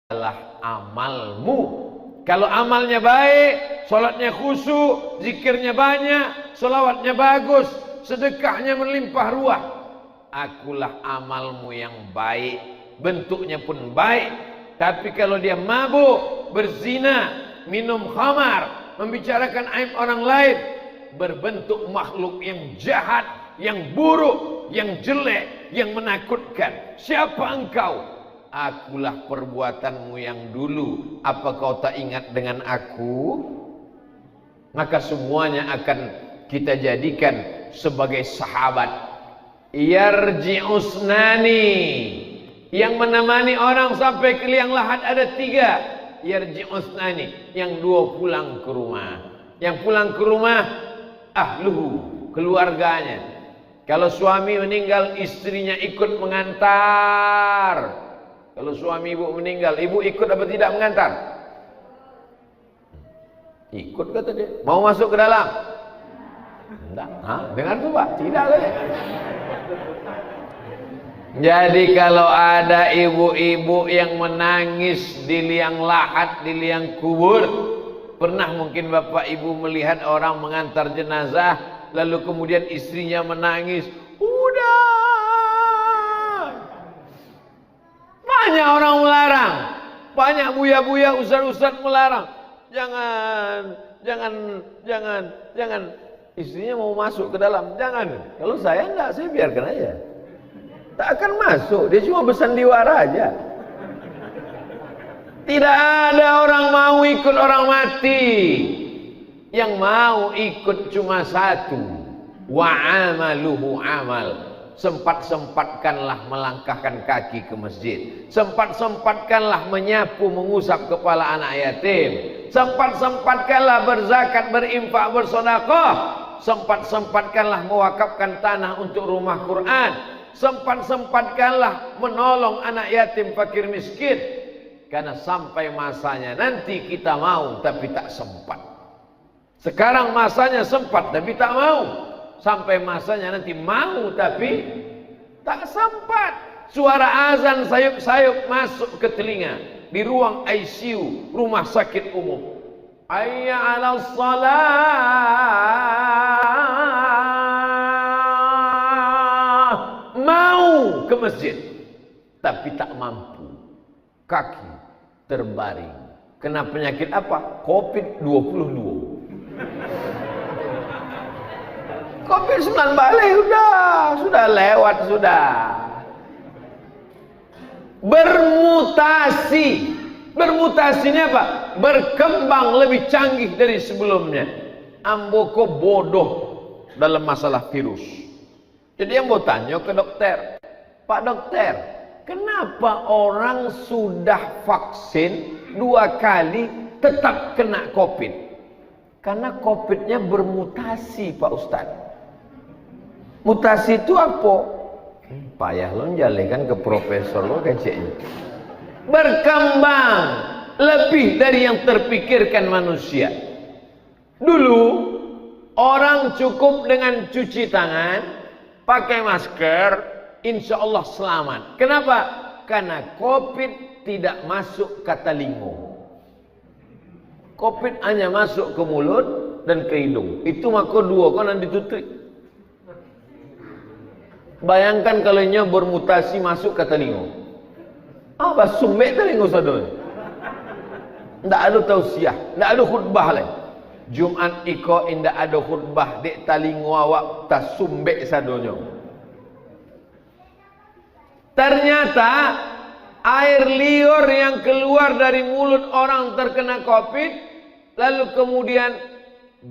adalah amalmu. Kalau amalnya baik, sholatnya khusyuk, zikirnya banyak, sholawatnya bagus, sedekahnya melimpah ruah, akulah amalmu yang baik, bentuknya pun baik. Tapi kalau dia mabuk, berzina, minum khamar, membicarakan aib orang lain, berbentuk makhluk yang jahat, yang buruk, yang jelek, yang menakutkan, siapa engkau? Akulah perbuatanmu yang dulu. Apa kau tak ingat dengan aku? Maka semuanya akan kita jadikan sebagai sahabat. Yarji'usnani, yang menemani orang sampai ke liang lahat ada 3. Yarji'usnani, yang 2 pulang ke rumah. Yang pulang ke rumah ahluhu, keluarganya. Kalau suami meninggal, istrinya ikut mengantar. Kalau suami ibu meninggal, ibu ikut apa tidak mengantar? Ikut kata dia. Mau masuk ke dalam? Tidak. Dengar tuh Pak, tidak kata. Jadi kalau ada ibu-ibu yang menangis di liang lahat, di liang kubur, pernah mungkin bapak ibu melihat orang mengantar jenazah, lalu kemudian istrinya menangis, udah. Banyak orang melarang, banyak buya-buya, ustaz-ustaz melarang. Jangan. Istrinya mau masuk ke dalam, jangan. Kalau saya enggak, saya biarkan aja. Tak akan masuk, dia cuma bersandiwara aja. Tidak ada orang mau ikut orang mati. Yang mau ikut cuma satu. Wa amaluhu amal. Sempat-sempatkanlah melangkahkan kaki ke masjid. Sempat-sempatkanlah menyapu, mengusap kepala anak yatim. Sempat-sempatkanlah berzakat, berinfak, bersedekah. Sempat-sempatkanlah mewakafkan tanah untuk rumah Quran. Sempat-sempatkanlah menolong anak yatim, fakir, miskin. Karena sampai masanya nanti kita mau tapi tak sempat. Sekarang masanya sempat tapi tak mau. Sampai masanya nanti mau tapi tak sempat. Suara azan sayup-sayup masuk ke telinga di ruang ICU rumah sakit umum. Hayya 'alas shalah. Mau ke masjid tapi tak mampu. Kaki terbaring. Kena penyakit apa? COVID-22. COVID-19 sudah lewat sudah. Bermutasi. Bermutasinya apa? Berkembang lebih canggih dari sebelumnya. Amboko bodoh dalam masalah virus. Jadi yang mau tanya ke dokter, Pak dokter, kenapa orang sudah vaksin 2 kali tetap kena COVID? Karena COVID-nya bermutasi Pak Ustadz. Mutasi itu apa? Payah lo jalekan ke profesor lo keceknya. Berkembang lebih dari yang terpikirkan manusia. Dulu orang cukup dengan cuci tangan, pakai masker, insya Allah selamat. Kenapa? Karena COVID tidak masuk ke telinga. COVID hanya masuk ke mulut dan ke hidung. Itu maka 2 kan ditutup. Bayangkan kalau nya bermutasi masuk ke telinga. Apa sumbek telinga saudara? Tidak ada tausiah, tidak ada khutbah lain. Jumat iko indah ada khutbah dek telinga awak tak sumbek sadonya. Ternyata air liur yang keluar dari mulut orang terkena COVID, lalu kemudian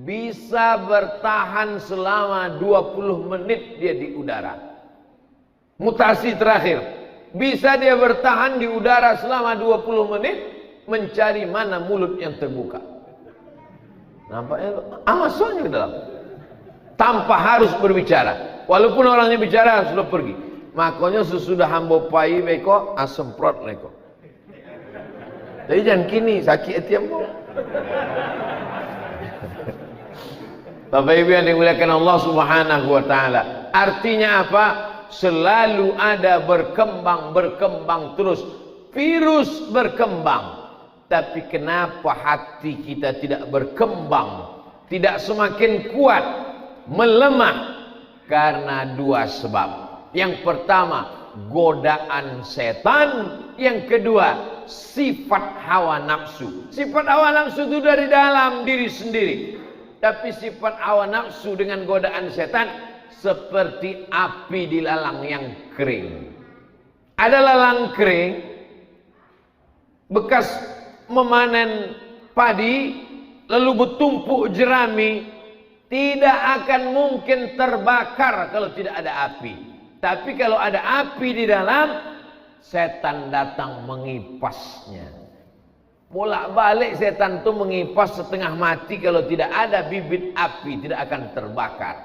bisa bertahan selama 20 menit dia di udara. Mutasi terakhir, bisa dia bertahan di udara selama 20 menit mencari mana mulut yang terbuka. Nampaknya masuknya ke dalam tanpa harus berbicara. Walaupun orangnya bicara sudah pergi. Makanya sesudah hamba pai beko asemprot leko. Jadi jangan kini sakit hati ambo. Bapak Ibu yang dimuliakan Allah Subhanahu wa taala. Artinya apa? Selalu ada berkembang terus virus berkembang. Tapi kenapa hati kita tidak berkembang, tidak semakin kuat, melemah? Karena dua sebab. Yang pertama, godaan setan. Yang kedua, sifat hawa nafsu. Sifat hawa nafsu itu dari dalam diri sendiri. Tapi sifat hawa nafsu dengan godaan setan seperti api di lalang yang kering. Ada lalang kering bekas memanen padi, lalu bertumpuk jerami, tidak akan mungkin terbakar kalau tidak ada api. Tapi kalau ada api di dalam, setan datang mengipasnya. Bolak-balik setan itu mengipas setengah mati. Kalau tidak ada bibit api, tidak akan terbakar.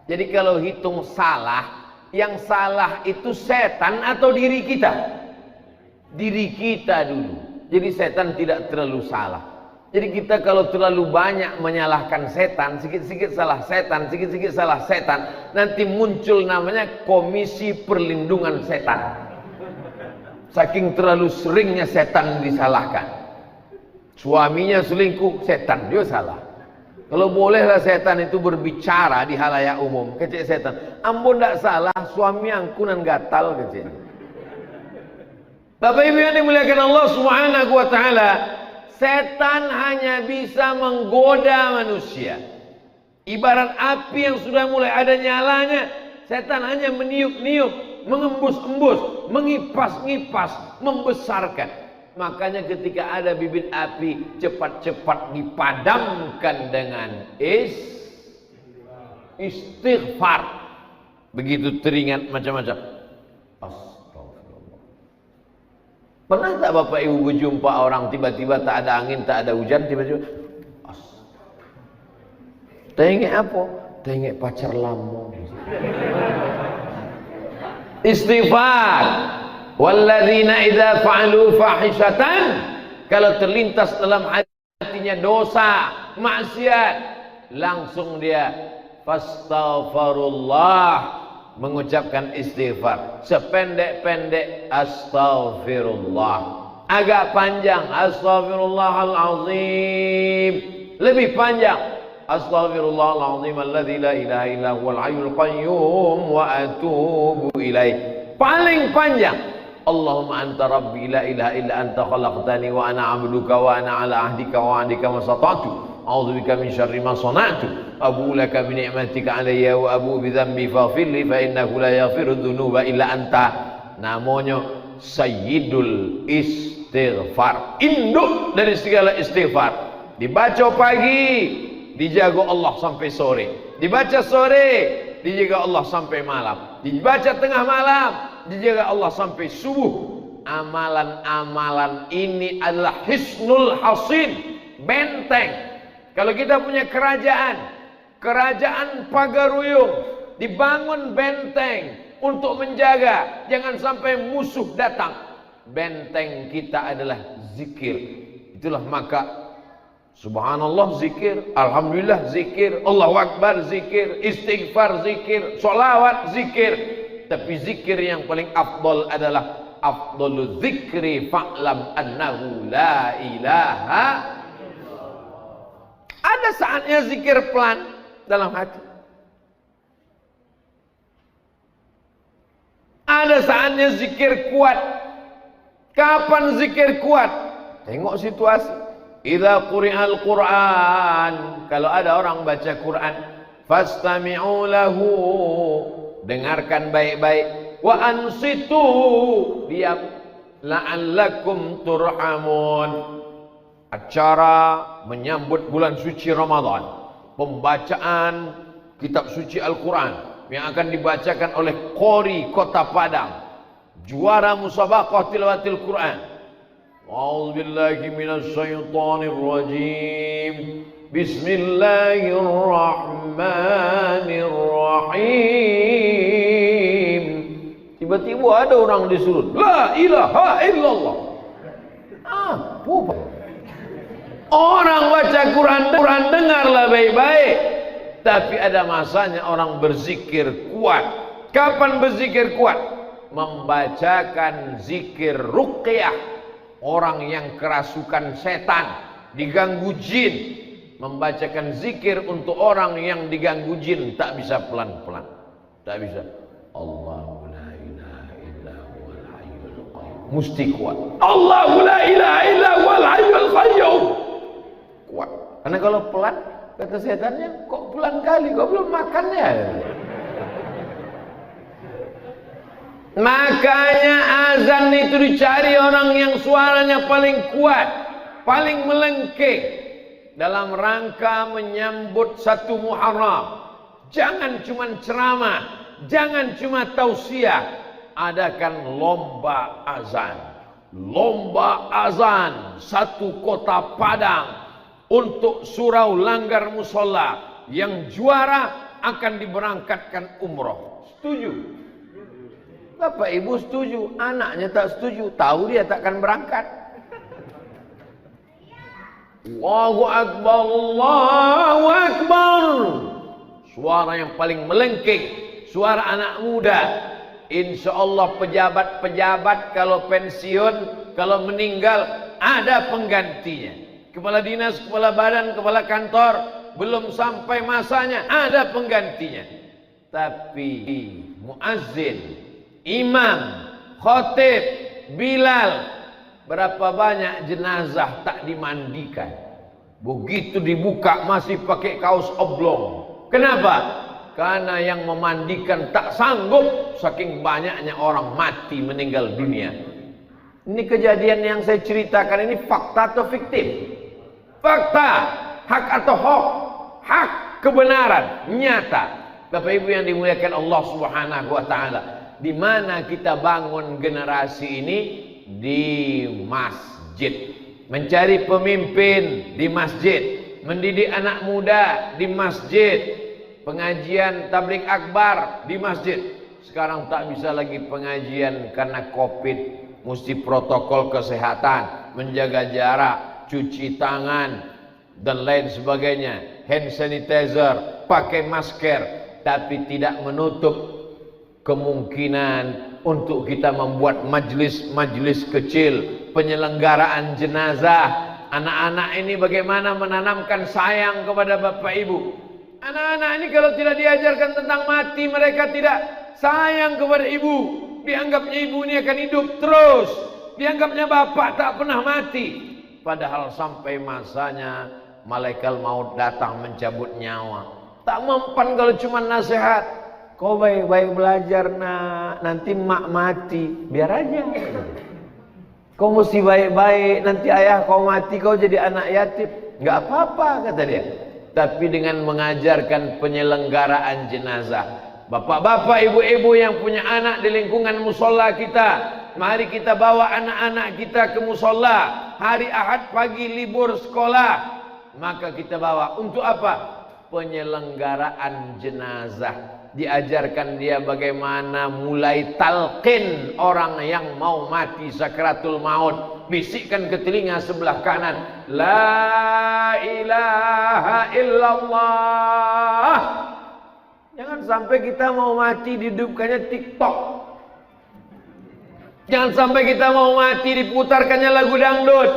Jadi kalau hitung salah, yang salah itu setan atau diri kita? Diri kita dulu. Jadi setan tidak terlalu salah. Jadi kita kalau terlalu banyak menyalahkan setan, sikit-sikit salah setan, sikit-sikit salah setan, nanti muncul namanya Komisi Perlindungan Setan. Saking terlalu seringnya setan disalahkan. Suaminya selingkuh, setan dia salah. Kalau bolehlah setan itu berbicara di halayak umum, kecil setan, ampun tidak salah, suami angkunan gatal kecil. Bapak Ibu yang dimuliakan Allah Subhanahu wa taala, setan hanya bisa menggoda manusia. Ibarat api yang sudah mulai ada nyalanya, setan hanya meniup-niup, mengembus-embus, mengipas-ngipas, membesarkan. Makanya ketika ada bibit api, cepat-cepat dipadamkan dengan istighfar. Begitu teringat macam-macam. Pernah tak Bapak Ibu berjumpa orang tiba-tiba tak ada angin, tak ada hujan, tiba-tiba tengok apa? Tengok pacar lama. Istighfar. Walladzina idza fa'alu fahishatan, kalau terlintas dalam hatinya dosa, maksiat, langsung dia fastaghfirullah, mengucapkan istighfar. Sependek-pendek astaghfirullah, agak panjang astaghfirullahalazim, lebih panjang astaghfirullahalazim alladzi la ilaha illa huwal hayyul qayyum wa atubu ilaih. Paling panjang Allahumma anta rabbi la ilaha illa anta khalaqtani wa ana 'abduka wa ana 'ala ahdika wa 'adika masata'tu a'udzubika min syarri ma sana'tu abu laka bi ni'matika 'alayya wa abu bi dhanbi faghfir li fa innahu la yaghfiru dzunuba illa anta. Namanya Sayyidul Istighfar, induk dari segala istighfar. Dibaca pagi, dijaga Allah sampai sore. Dibaca sore, dijaga Allah sampai malam. Dibaca tengah malam, dijaga Allah sampai subuh. Amalan-amalan ini adalah hisnul hasin, benteng. Kalau kita punya kerajaan pagaruyung, dibangun benteng untuk menjaga, jangan sampai musuh datang. Benteng kita adalah zikir. Itulah maka subhanallah zikir, alhamdulillah zikir, Allahu akbar zikir, istighfar zikir, sholawat zikir. Tapi zikir yang paling afdal adalah afdalu zikri fa'lam annahu la ilaha. Ada saatnya zikir pelan dalam hati, ada saatnya zikir kuat. Kapan zikir kuat? Tengok situasi. Idza quri'al Qur'an, kalau ada orang baca Quran, fastami'u lahu, dengarkan baik-baik, wa ansitu, diam, la'allakum turhamun. Acara menyambut bulan suci Ramadan, pembacaan kitab suci Al-Quran yang akan dibacakan oleh Qori Kota Padang, juara musabaqah tilawatil Quran. A'udzu billahi minasy syaithanir rajim. Bismillahirrahmanirrahim. Tiba-tiba ada orang disuruh la ilaha illallah. Apa? Orang baca Quran dengarlah baik-baik. Tapi ada masanya orang berzikir kuat. Kapan berzikir kuat? Membacakan zikir ruqyah orang yang kerasukan setan, diganggu jin, membacakan zikir untuk orang yang diganggu jin tak bisa pelan-pelan, tak bisa. Allahu la ilaha illa huwal hayyul qayyum, mesti kuat. Allahu la ilaha illa huwal hayyul qayyum, kuat. Karena kalau pelan, kata setannya, kok pelan kali, kok belum makannya. Makanya azan itu dicari orang yang suaranya paling kuat, paling melengking, dalam rangka menyambut 1 Muharram. Jangan cuma ceramah, jangan cuma tausiah, adakan lomba azan. Lomba azan 1 kota Padang untuk surau Langgar Musola. Yang juara akan diberangkatkan umroh. Setuju? Bapak ibu setuju, anaknya tak setuju, tahu dia takkan berangkat. Allahu Akbar, Allahu Akbar. Suara yang paling melengking, suara anak muda. Insya Allah pejabat-pejabat kalau pensiun, kalau meninggal ada penggantinya. Kepala dinas, kepala badan, kepala kantor, belum sampai masanya ada penggantinya. Tapi muazzin, imam, khotib, Bilal, berapa banyak jenazah tak dimandikan. Begitu dibuka masih pakai kaos oblong. Kenapa? Karena yang memandikan tak sanggup, saking banyaknya orang mati meninggal dunia. Ini kejadian yang saya ceritakan ini fakta atau fiktif? Fakta. Hak atau hoax? Hak, kebenaran, nyata. Bapak ibu yang dimuliakan Allah Subhanahu wa taala, di mana kita bangun generasi ini? Di masjid. Mencari pemimpin di masjid, mendidik anak muda di masjid, pengajian tabligh akbar di masjid. Sekarang tak bisa lagi pengajian karena Covid, mesti protokol kesehatan, menjaga jarak, cuci tangan dan lain sebagainya, hand sanitizer, pakai masker, tapi tidak menutup kemungkinan untuk kita membuat majelis-majelis kecil, penyelenggaraan jenazah. Anak-anak ini bagaimana menanamkan sayang kepada bapak ibu. Anak-anak ini kalau tidak diajarkan tentang mati, mereka tidak sayang kepada ibu. Dianggapnya ibu ini akan hidup terus, dianggapnya bapak tak pernah mati. Padahal sampai masanya malaikat maut datang mencabut nyawa. Tak mempan kalau cuma nasihat. Kau baik-baik belajar nak, nanti mak mati, biar aja. Kau mesti baik-baik, nanti ayah kau mati, kau jadi anak yatim. Enggak apa-apa kata dia. Tapi dengan mengajarkan penyelenggaraan jenazah. Bapak-bapak, ibu-ibu yang punya anak di lingkungan musola kita, mari kita bawa anak-anak kita ke musola. Hari Ahad pagi libur sekolah, maka kita bawa untuk apa? Penyelenggaraan jenazah. Diajarkan dia bagaimana mulai talqin orang yang mau mati sakratul maut. Bisikkan ke telinga sebelah kanan, la ilaha illallah. Jangan sampai kita mau mati dihidupkannya TikTok. Jangan sampai kita mau mati diputarkannya lagu dangdut.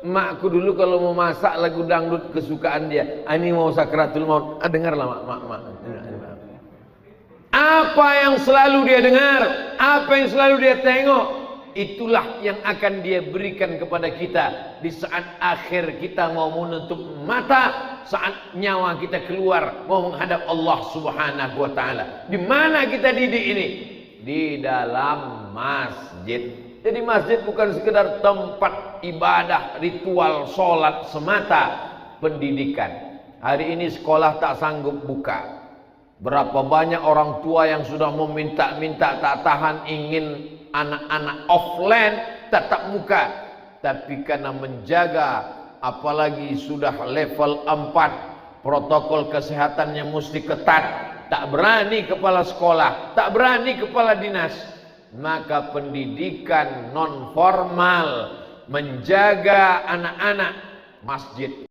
Makku dulu kalau mau masak lagu dangdut kesukaan dia, ini mau sakratul maut, dengarlah mak. Apa yang selalu dia dengar, apa yang selalu dia tengok, itulah yang akan dia berikan kepada kita di saat akhir kita mau menutup mata, saat nyawa kita keluar mau menghadap Allah Subhanahu wa taala. Di mana kita didik ini? Di dalam masjid. Jadi masjid bukan sekedar tempat ibadah, ritual sholat semata, pendidikan. Hari ini sekolah tak sanggup buka. Berapa banyak orang tua yang sudah meminta-minta, tak tahan, ingin anak-anak offline, tatap muka. Tapi karena menjaga, apalagi sudah level 4, protokol kesehatannya mesti ketat, tak berani kepala sekolah, tak berani kepala dinas. Maka pendidikan non formal menjaga anak-anak, masjid